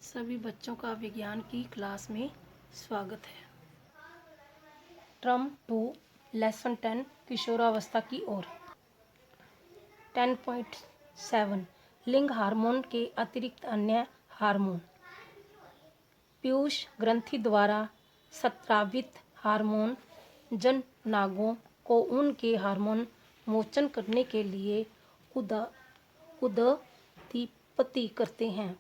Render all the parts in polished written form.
सभी बच्चों का विज्ञान की क्लास में स्वागत है। टर्म 2 लेसन 10 किशोरावस्था की ओर। 10.7 लिंग हार्मोन के अतिरिक्त अन्य हार्मोन। पीयूष ग्रंथि द्वारा स्रावित हार्मोन जननांगों को उनके हार्मोन मोचन करने के लिए उद्दीपित करते हैं।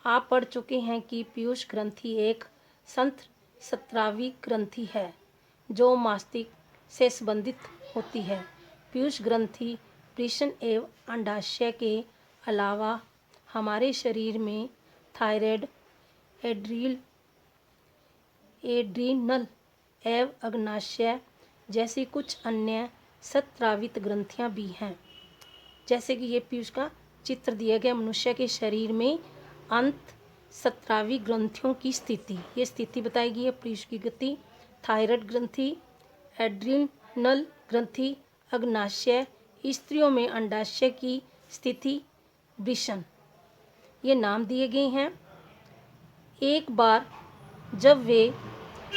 आप पढ़ चुके हैं कि पीयूष ग्रंथि एक स्रावी ग्रंथि है जो मस्तिष्क से संबंधित होती है। पीयूष ग्रंथि वृषण एवं अंडाशय के अलावा हमारे शरीर में थायराइड, एड्रीनल एवं अग्नाशय जैसी कुछ अन्य स्रावित ग्रंथियां भी हैं। जैसे कि ये पीयूष का चित्र दिया गया मनुष्य के शरीर में अंतःस्रावी ग्रंथियों की स्थिति, ये स्थिति बताएगी है पीयूष की गति। थायराइड ग्रंथि, एड्रीनल ग्रंथि, अग्नाशय, स्त्रियों में अंडाशय की स्थिति, वृषण, ये नाम दिए गए हैं। एक बार जब वे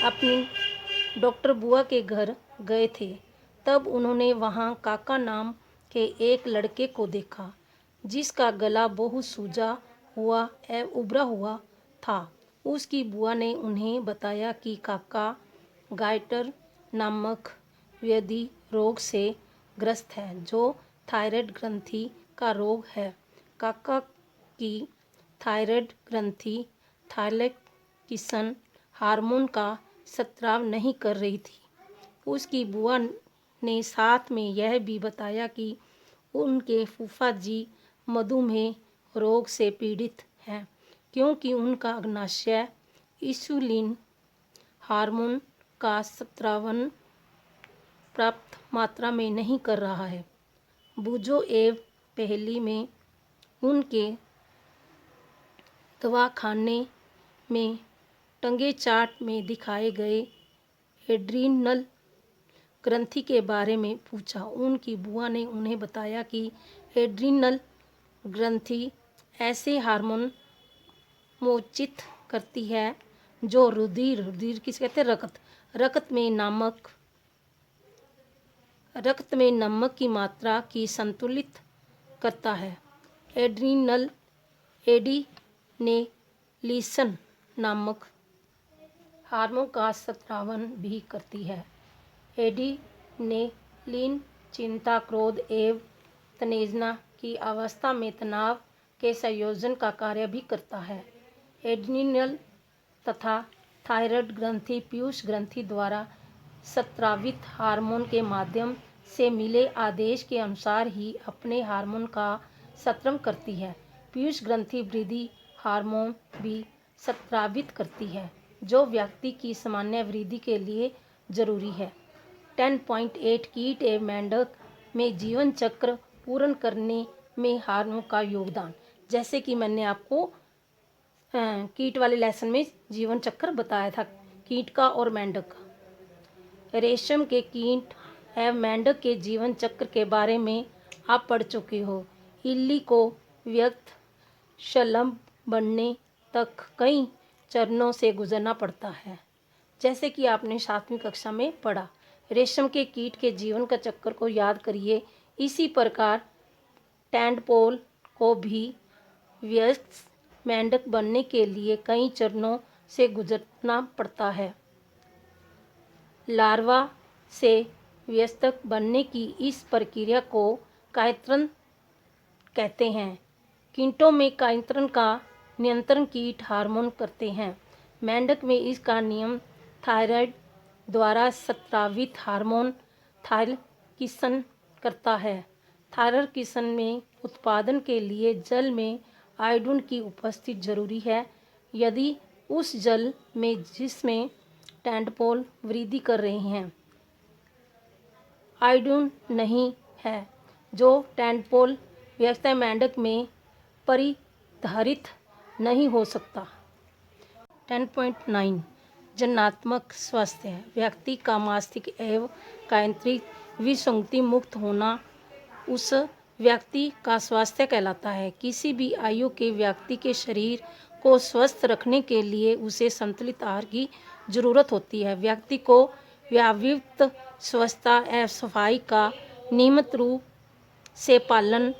अपनी डॉक्टर बुआ के घर गए थे तब उन्होंने वहाँ काका नाम के एक लड़के को देखा जिसका गला बहुत सूजा हुआ एवं उभरा हुआ था। उसकी बुआ ने उन्हें बताया कि काका गाइटर नामक व्याधि रोग से ग्रस्त है जो थायराइड ग्रंथि का रोग है। काका की थायराइड ग्रंथि थायरोक्सिन हार्मोन का स्राव नहीं कर रही थी। उसकी बुआ ने साथ में यह भी बताया कि उनके फूफा जी मधुमेह रोग से पीड़ित हैं क्योंकि उनका अग्नाशय इंसुलिन हार्मोन का स्रावन पर्याप्त मात्रा में नहीं कर रहा है। बुजो एवं पहली में उनके दवाखाने में टंगे चार्ट में दिखाए गए एड्रीनल ग्रंथि के बारे में पूछा। उनकी बुआ ने उन्हें बताया कि एड्रीनल ग्रंथि ऐसे हार्मोन मोचित करती है जो रुधिर किसे कहते हैं, रक्त में नमक की मात्रा की संतुलित करता है। एड्रीनल एडिनेलिसन नामक हार्मोन का स्रावन भी करती है। एडिनेलिन चिंता, क्रोध एवं उत्तेजना की अवस्था में तनाव के संयोजन का कार्य भी करता है। एड्रीनल तथा थायराइड ग्रंथि पीयूष ग्रंथि द्वारा स्रावित हार्मोन के माध्यम से मिले आदेश के अनुसार ही अपने हार्मोन का स्राव करती है। पीयूष ग्रंथि वृद्धि हार्मोन भी स्रावित करती है जो व्यक्ति की सामान्य वृद्धि के लिए जरूरी है। 10.8 कीट एवं मेंढक में जीवन चक्र पूर्ण करने में हार्मोन का योगदान। जैसे कि मैंने आपको कीट वाले लेसन में जीवन चक्र बताया था, कीट का और मेंढक का। रेशम के कीट एवं मेंढक के जीवन चक्र के बारे में आप पढ़ चुके हो। इल्ली को व्यक्त शलभ बनने तक कई चरणों से गुजरना पड़ता है, जैसे कि आपने 7वीं कक्षा में पढ़ा। रेशम के कीट के जीवन का चक्र को याद करिए। इसी प्रकार टैडपोल को भी वयस्क मेंढक बनने के लिए कई चरणों से गुजरना पड़ता है। लार्वा से वयस्क बनने की इस प्रक्रिया को कायंत्रण कहते हैं। कीटों में कायंत्रण का नियंत्रण कीट हार्मोन करते हैं। मेंढक में इसका नियम थायराइड द्वारा स्रावित हार्मोन थायरोक्सिन करता है। थायरोक्सिन में उत्पादन के लिए जल में आयोडीन की उपस्थिति जरूरी है। यदि उस जल में जिसमें टैडपोल वृद्धि कर रहे हैं आयोडीन नहीं है, जो टैडपोल वयस्क मेंढक में परिधारित नहीं हो सकता। 10.9 जननात्मक स्वास्थ्य। व्यक्ति का मानसिक एवं कायंत्रिक विसंगति मुक्त होना उस व्यक्ति का स्वास्थ्य कहलाता है। किसी भी आयु के व्यक्ति के शरीर को स्वस्थ रखने के लिए उसे संतुलित आहार की जरूरत होती है। व्यक्ति को व्यावृत्त स्वच्छता एवं सफाई का नियमित रूप से पालन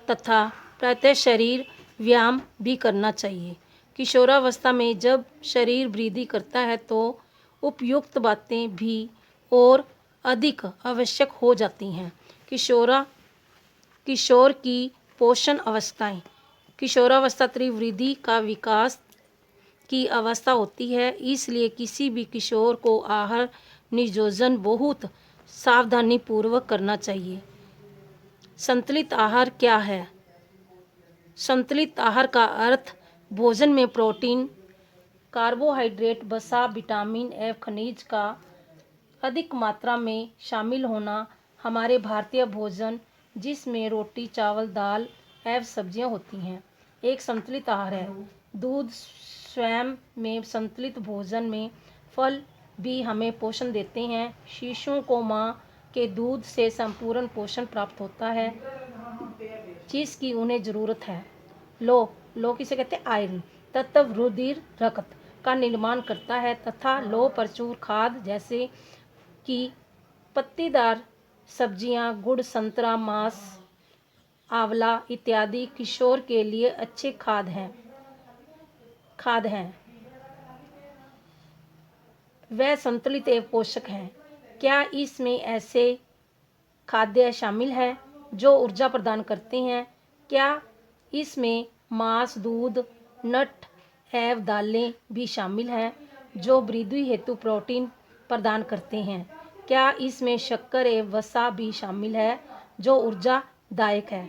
तथा प्रातः शरीर व्यायाम भी करना चाहिए। किशोरावस्था में जब शरीर वृद्धि करता है तो उपयुक्त बातें भी और अधिक आवश्यक हो जाती हैं। किशोर की पोषण अवस्थाएं। किशोरावस्था त्रिवृद्धि का विकास की अवस्था होती है, इसलिए किसी भी किशोर को आहार नियोजन बहुत सावधानी पूर्वक करना चाहिए। संतुलित आहार क्या है? संतुलित आहार का अर्थ भोजन में प्रोटीन, कार्बोहाइड्रेट, वसा, विटामिन एवं खनिज का अधिक मात्रा में शामिल होना। हमारे भारतीय भोजन जिसमें रोटी, चावल, दाल एवं सब्जियां होती हैं, एक संतुलित आहार है। दूध स्वयं में संतुलित भोजन में फल भी हमें पोषण देते हैं। शिशुओं को माँ के दूध से संपूर्ण पोषण प्राप्त होता है जिसकी उन्हें ज़रूरत है। लौह किसे कहते हैं? आयरन तत्व रुधिर रक्त का निर्माण करता है तथा लौह प्रचुर खाद्य जैसे कि पत्तीदार सब्जियां, गुड़, संतरा, मांस, आंवला इत्यादि किशोर के लिए अच्छे खाद्य हैं। वह संतुलित एवं पोषक हैं। क्या इसमें ऐसे खाद्य शामिल हैं जो ऊर्जा प्रदान करते हैं? क्या इसमें मांस, दूध, नट एवं दालें भी शामिल हैं जो वृद्धि हेतु प्रोटीन प्रदान करते हैं? क्या इसमें शक्कर एवं वसा भी शामिल है जो ऊर्जादायक है?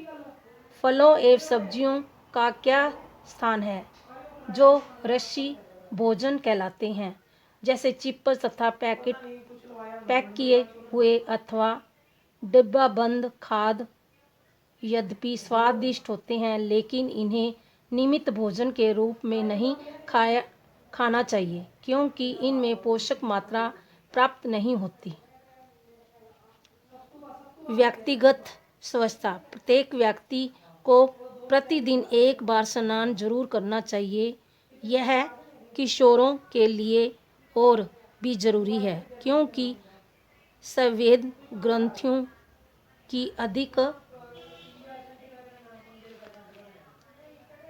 फलों एवं सब्जियों का क्या स्थान है जो रस्सी भोजन कहलाते हैं, जैसे चिप्स तथा पैक किए हुए अथवा डिब्बाबंद खाद्य यद्यपि स्वादिष्ट होते हैं लेकिन इन्हें नियमित भोजन के रूप में नहीं खाना चाहिए क्योंकि इनमें पोषक मात्रा प्राप्त नहीं होती। व्यक्तिगत स्वच्छता। प्रत्येक व्यक्ति को प्रतिदिन एक बार स्नान जरूर करना चाहिए। यह किशोरों के लिए और भी जरूरी है क्योंकि संवेद ग्रंथियों की अधिक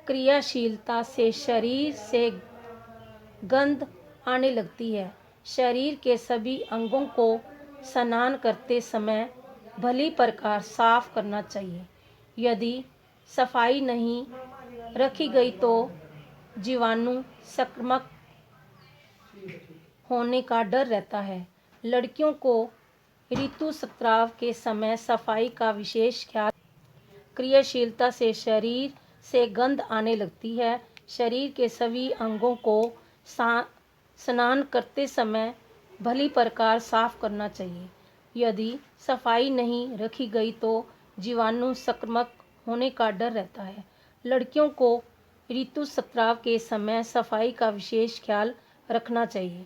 क्रियाशीलता से शरीर से गंध आने लगती है। शरीर के सभी अंगों को स्नान करते समय भली प्रकार साफ करना चाहिए। यदि सफाई नहीं रखी गई तो जीवाणु संक्रमण होने का डर रहता है। लड़कियों को ऋतुस्राव के समय सफाई का विशेष ख्याल। क्रियाशीलता से शरीर से गंध आने लगती है। शरीर के सभी अंगों को स्नान करते समय भली प्रकार साफ करना चाहिए। यदि सफाई नहीं रखी गई तो जीवाणु संक्रमण होने का डर रहता है। लड़कियों को ऋतुस्राव के समय सफाई का विशेष ख्याल रखना चाहिए।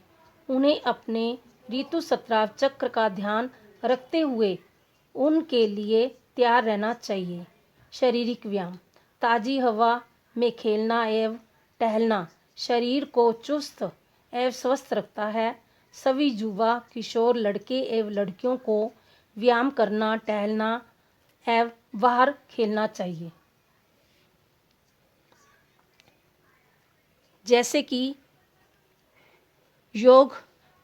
उन्हें अपने ऋतुस्राव चक्र का ध्यान रखते हुए उनके लिए तैयार रहना चाहिए। शारीरिक व्यायाम। ताज़ी हवा में खेलना एवं टहलना शरीर को चुस्त एवं स्वस्थ रखता है। सभी युवा किशोर लड़के एवं लड़कियों को व्यायाम करना, टहलना एवं बाहर खेलना चाहिए। जैसे कि योग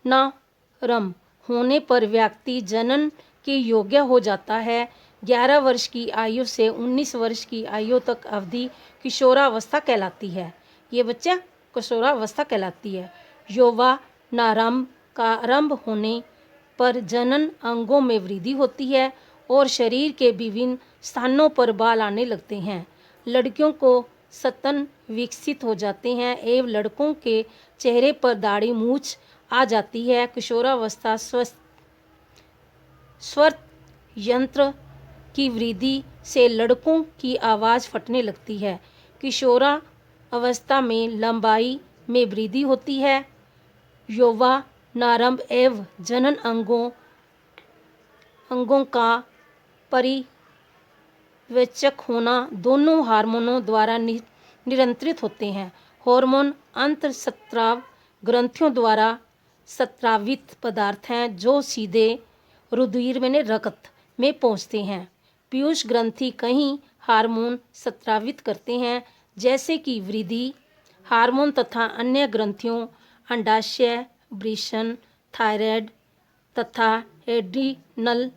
नारंभ होने पर व्यक्ति जनन के योग्य हो जाता है। 11 वर्ष की आयु से 19 वर्ष की आयु तक अवधि किशोरावस्था कहलाती है। ये बच्चा किशोरावस्था कहलाती है। यौवनारंभ का आरंभ होने पर जनन अंगों में वृद्धि होती है और शरीर के विभिन्न स्थानों पर बाल आने लगते हैं। लड़कियों को स्तन विकसित हो जाते हैं एवं लड़कों के चेहरे पर दाढ़ी मूछ आ जाती है। किशोरावस्था स्वर यंत्र की वृद्धि से लड़कों की आवाज़ फटने लगती है। किशोरावस्था में लंबाई में वृद्धि होती है। यौवनारंभ एवं जनन अंगों का विवेचक होना दोनों हार्मोनों द्वारा नियंत्रित होते हैं। हार्मोन अंतःस्राव ग्रंथियों द्वारा स्रावित पदार्थ हैं जो सीधे रुधिर में रक्त में पहुंचते हैं। पीयूष ग्रंथि कई हार्मोन स्रावित करते हैं जैसे कि वृद्धि हार्मोन तथा अन्य ग्रंथियों अंडाशय, वृषण, थायराइड तथा एड्रिनल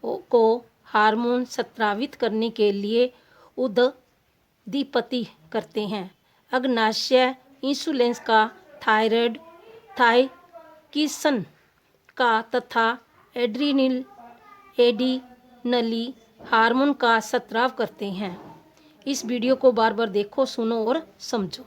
को हार्मोन स्रावित करने के लिए उद्दीपित करते हैं। अग्नाशय इंसुलिन का, थायराइड थायकिसन का तथा एड्रिनली हार्मोन का स्राव करते हैं। इस वीडियो को बार बार देखो, सुनो और समझो।